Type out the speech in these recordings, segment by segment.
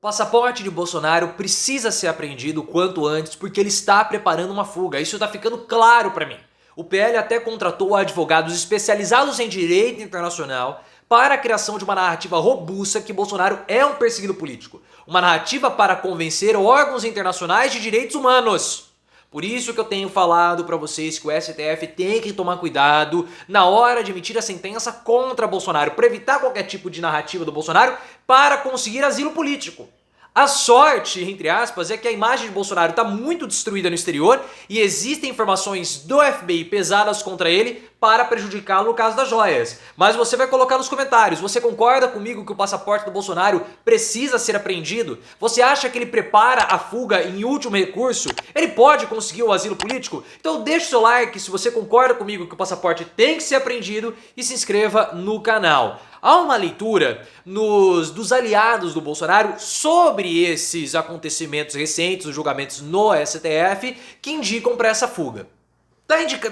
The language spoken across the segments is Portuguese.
Passaporte de Bolsonaro precisa ser apreendido o quanto antes porque ele está preparando uma fuga. Isso está ficando claro para mim. O PL até contratou advogados especializados em direito internacional para a criação de uma narrativa robusta que Bolsonaro é um perseguido político. Uma narrativa para convencer órgãos internacionais de direitos humanos. Por isso que eu tenho falado para vocês que o STF tem que tomar cuidado na hora de emitir a sentença contra Bolsonaro, para evitar qualquer tipo de narrativa do Bolsonaro para conseguir asilo político. A sorte, entre aspas, é que a imagem de Bolsonaro está muito destruída no exterior e existem informações do FBI pesadas contra ele para prejudicá-lo no caso das joias. Mas você vai colocar nos comentários, você concorda comigo que o passaporte do Bolsonaro precisa ser apreendido? Você acha que ele prepara a fuga em último recurso? Ele pode conseguir o asilo político? Então deixa o seu like se você concorda comigo que o passaporte tem que ser apreendido e se inscreva no canal. Há uma leitura dos aliados do Bolsonaro sobre esses acontecimentos recentes, os julgamentos no STF, que indicam para essa fuga.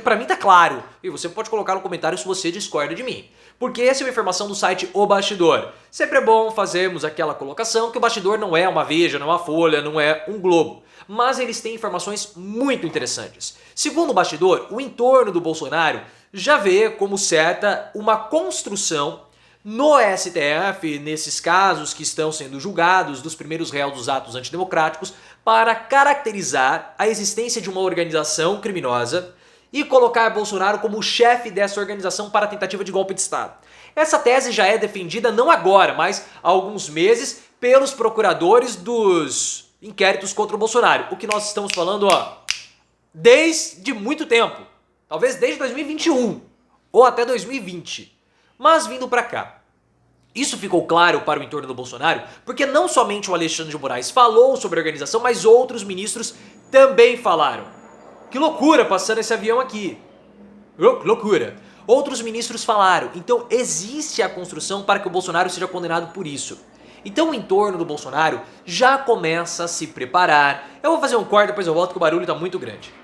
Para mim tá claro, e você pode colocar no comentário se você discorda de mim. Porque essa é uma informação do site O Bastidor. Sempre é bom fazermos aquela colocação que o Bastidor não é uma Veja, não é uma Folha, não é um Globo. Mas eles têm informações muito interessantes. Segundo o Bastidor, o entorno do Bolsonaro já vê como certa uma construção no STF, nesses casos que estão sendo julgados, dos primeiros réus dos atos antidemocráticos, para caracterizar a existência de uma organização criminosa e colocar Bolsonaro como o chefe dessa organização para a tentativa de golpe de Estado. Essa tese já é defendida não agora, mas há alguns meses pelos procuradores dos inquéritos contra o Bolsonaro. O que nós estamos falando, desde muito tempo. Talvez desde 2021 ou até 2020. Mas vindo para cá, isso ficou claro para o entorno do Bolsonaro porque não somente o Alexandre de Moraes falou sobre a organização, mas outros ministros também falaram. Que loucura passando esse avião aqui. Loucura. Outros ministros falaram. Então existe a construção para que o Bolsonaro seja condenado por isso. Então o entorno do Bolsonaro já começa a se preparar. Eu vou fazer um corte, depois eu volto que o barulho está muito grande.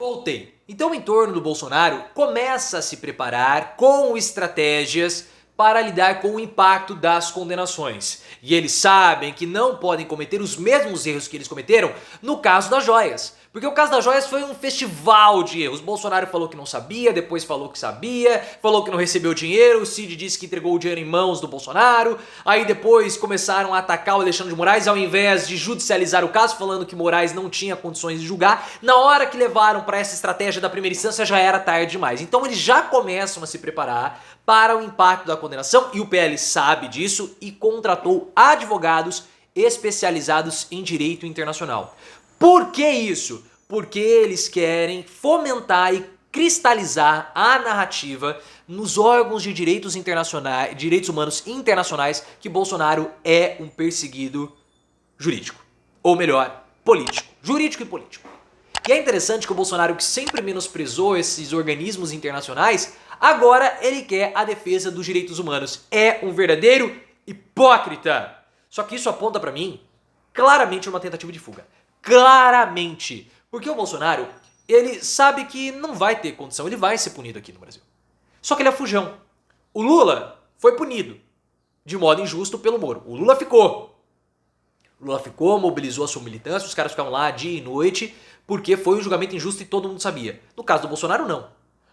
Voltei. Então o entorno do Bolsonaro começa a se preparar com estratégias para lidar com o impacto das condenações. E eles sabem que não podem cometer os mesmos erros que eles cometeram no caso das joias. Porque o caso das joias foi um festival de erros. Bolsonaro falou que não sabia, depois falou que sabia, falou que não recebeu dinheiro, o Cid disse que entregou o dinheiro em mãos do Bolsonaro, aí depois começaram a atacar o Alexandre de Moraes ao invés de judicializar o caso, falando que Moraes não tinha condições de julgar. Na hora que levaram para essa estratégia da primeira instância já era tarde demais. Então eles já começam a se preparar para o impacto da condenação e o PL sabe disso e contratou advogados especializados em direito internacional. Por que isso? Porque eles querem fomentar e cristalizar a narrativa nos órgãos de direitos internacionais, direitos humanos internacionais, que Bolsonaro é um perseguido jurídico. Ou melhor, político. Jurídico e político. E é interessante que o Bolsonaro, que sempre menosprezou esses organismos internacionais, agora ele quer a defesa dos direitos humanos. É um verdadeiro hipócrita. Só que isso aponta pra mim claramente uma tentativa de fuga. Claramente. Porque o Bolsonaro, ele sabe que não vai ter condição, ele vai ser punido aqui no Brasil. Só que ele é fujão. O Lula foi punido de modo injusto pelo Moro. O Lula ficou. O Lula ficou, mobilizou a sua militância, os caras ficavam lá dia e noite, porque foi um julgamento injusto e todo mundo sabia. No caso do Bolsonaro, não.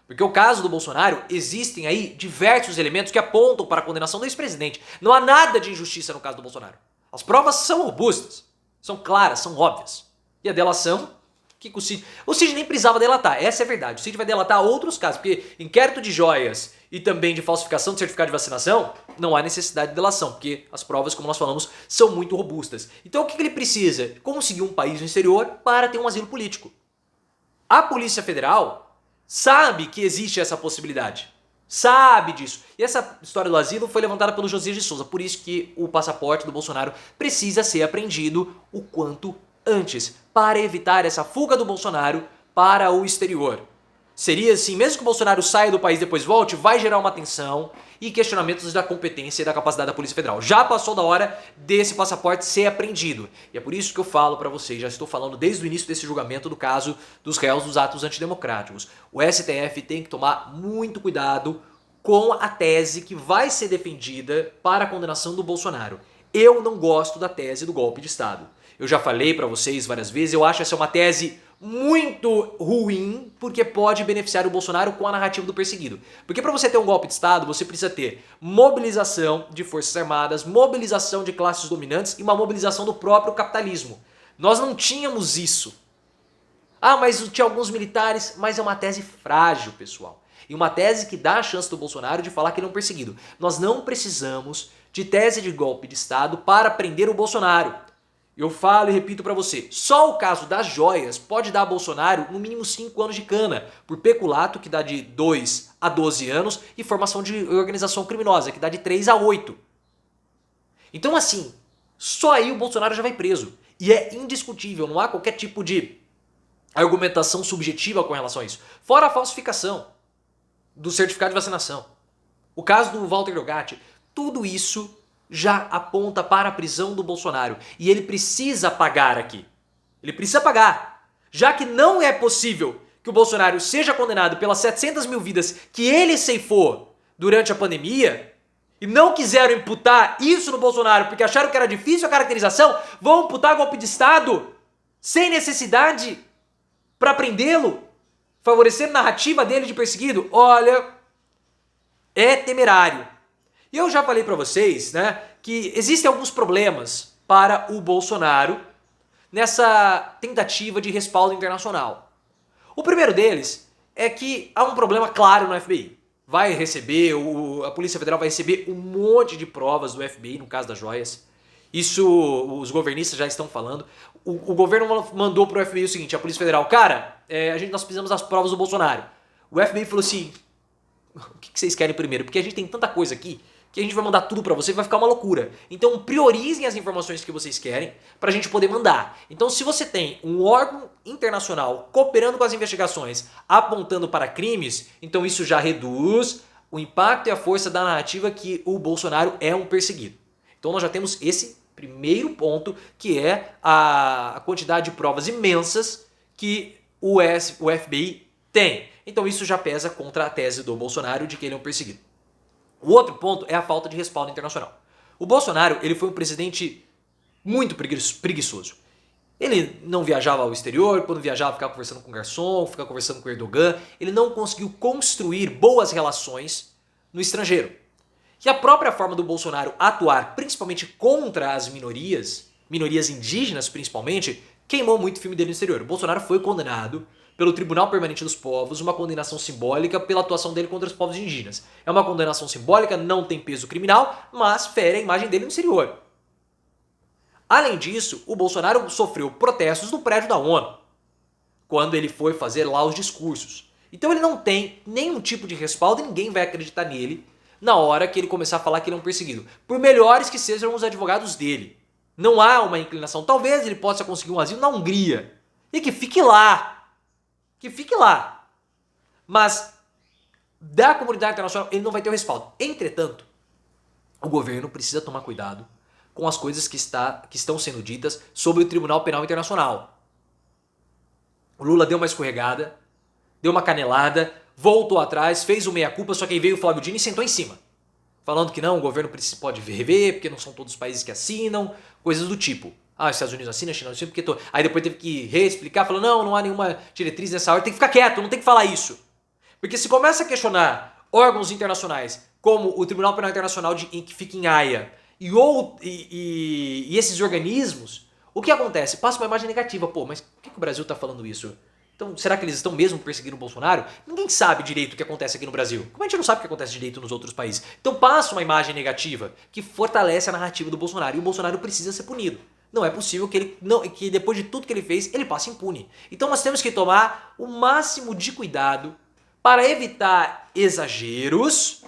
Porque o caso do Bolsonaro, existem aí diversos elementos que apontam para a condenação do ex-presidente. Não há nada de injustiça no caso do Bolsonaro. As provas são robustas. São claras, são óbvias. E a delação, que o Cid nem precisava delatar, essa é a verdade. O Cid vai delatar outros casos, porque inquérito de joias e também de falsificação de certificado de vacinação, não há necessidade de delação, porque as provas, como nós falamos, são muito robustas. Então o que ele precisa? Conseguir um país no exterior para ter um asilo político. A Polícia Federal sabe que existe essa possibilidade. Sabe disso. E essa história do asilo foi levantada pelo Josias de Souza. Por isso que o passaporte do Bolsonaro precisa ser apreendido o quanto antes, para evitar essa fuga do Bolsonaro para o exterior. Seria assim, mesmo que o Bolsonaro saia do país e depois volte, vai gerar uma tensão e questionamentos da competência e da capacidade da Polícia Federal. Já passou da hora desse passaporte ser apreendido. E é por isso que eu falo para vocês, já estou falando desde o início desse julgamento do caso dos réus dos atos antidemocráticos. O STF tem que tomar muito cuidado com a tese que vai ser defendida para a condenação do Bolsonaro. Eu não gosto da tese do golpe de Estado. Eu já falei pra vocês várias vezes, eu acho essa uma tese muito ruim, porque pode beneficiar o Bolsonaro com a narrativa do perseguido. Porque para você ter um golpe de Estado, você precisa ter mobilização de forças armadas, mobilização de classes dominantes e uma mobilização do próprio capitalismo. Nós não tínhamos isso. Ah, mas tinha alguns militares, mas é uma tese frágil, pessoal. E uma tese que dá a chance do Bolsonaro de falar que ele é um perseguido. Nós não precisamos de tese de golpe de Estado para prender o Bolsonaro. Eu falo e repito pra você, só o caso das joias pode dar a Bolsonaro no mínimo 5 anos de cana, por peculato, que dá de 2 a 12 anos, e formação de organização criminosa, que dá de 3 a 8. Então assim, só aí o Bolsonaro já vai preso. E é indiscutível, não há qualquer tipo de argumentação subjetiva com relação a isso. Fora a falsificação do certificado de vacinação. O caso do Walter Delgatti, tudo isso já aponta para a prisão do Bolsonaro. E ele precisa pagar aqui. Ele precisa pagar. Já que não é possível que o Bolsonaro seja condenado pelas 700 mil vidas que ele ceifou durante a pandemia, e não quiseram imputar isso no Bolsonaro porque acharam que era difícil a caracterização, vão imputar golpe de Estado sem necessidade para prendê-lo, favorecendo a narrativa dele de perseguido. Olha, é temerário. E eu já falei para vocês, né, que existem alguns problemas para o Bolsonaro nessa tentativa de respaldo internacional. O primeiro deles é que há um problema claro no FBI. Vai receber, a Polícia Federal vai receber um monte de provas do FBI no caso das joias. Isso os governistas já estão falando. O governo mandou pro FBI o seguinte, a Polícia Federal, cara, nós precisamos das provas do Bolsonaro. O FBI falou assim, o que vocês querem primeiro? Porque a gente tem tanta coisa aqui que a gente vai mandar tudo pra você e vai ficar uma loucura. Então priorizem as informações que vocês querem pra gente poder mandar. Então se você tem um órgão internacional cooperando com as investigações, apontando para crimes, então isso já reduz o impacto e a força da narrativa que o Bolsonaro é um perseguido. Então nós já temos esse primeiro ponto, que é a quantidade de provas imensas que o FBI tem. Então isso já pesa contra a tese do Bolsonaro de que ele é um perseguido. O outro ponto é a falta de respaldo internacional. O Bolsonaro, ele foi um presidente muito preguiçoso. Ele não viajava ao exterior, quando viajava ficava conversando com o garçom, ficava conversando com o Erdogan. Ele não conseguiu construir boas relações no estrangeiro. E a própria forma do Bolsonaro atuar, principalmente contra as minorias indígenas principalmente, queimou muito o filme dele no exterior. O Bolsonaro foi condenado pelo Tribunal Permanente dos Povos, uma condenação simbólica pela atuação dele contra os povos indígenas. É uma condenação simbólica, não tem peso criminal, mas fere a imagem dele no exterior. Além disso, o Bolsonaro sofreu protestos no prédio da ONU, quando ele foi fazer lá os discursos. Então ele não tem nenhum tipo de respaldo e ninguém vai acreditar nele na hora que ele começar a falar que ele é um perseguido. Por melhores que sejam os advogados dele. Não há uma inclinação. Talvez ele possa conseguir um asilo na Hungria. E que fique lá. Que fique lá. Mas da comunidade internacional ele não vai ter o respaldo. Entretanto, o governo precisa tomar cuidado com as coisas que estão sendo ditas sobre o Tribunal Penal Internacional. O Lula deu uma escorregada, deu uma canelada, voltou atrás, fez o meia-culpa, só que aí veio o Flávio Dino e sentou em cima. Falando que não, o governo pode rever, porque não são todos os países que assinam, coisas do tipo. Ah, os Estados Unidos assinam, a China não assina, porque... Aí depois teve que reexplicar, falou, não há nenhuma diretriz nessa hora, tem que ficar quieto, não tem que falar isso. Porque se começa a questionar órgãos internacionais, como o Tribunal Penal Internacional que fica em Haia, e esses organismos, o que acontece? Passa uma imagem negativa. Pô, mas por que o Brasil está falando isso? Então, será que eles estão mesmo perseguindo o Bolsonaro? Ninguém sabe direito o que acontece aqui no Brasil. Como a gente não sabe o que acontece direito nos outros países? Então passa uma imagem negativa que fortalece a narrativa do Bolsonaro. E o Bolsonaro precisa ser punido. Não é possível que depois de tudo que ele fez, ele passe impune. Então nós temos que tomar o máximo de cuidado para evitar exageros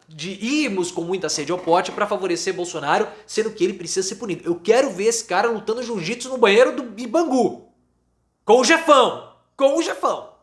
de irmos com muita sede ao pote para favorecer Bolsonaro, sendo que ele precisa ser punido. Eu quero ver esse cara lutando jiu-jitsu no banheiro do Bangu. Com o Jefão! Com o Jefão!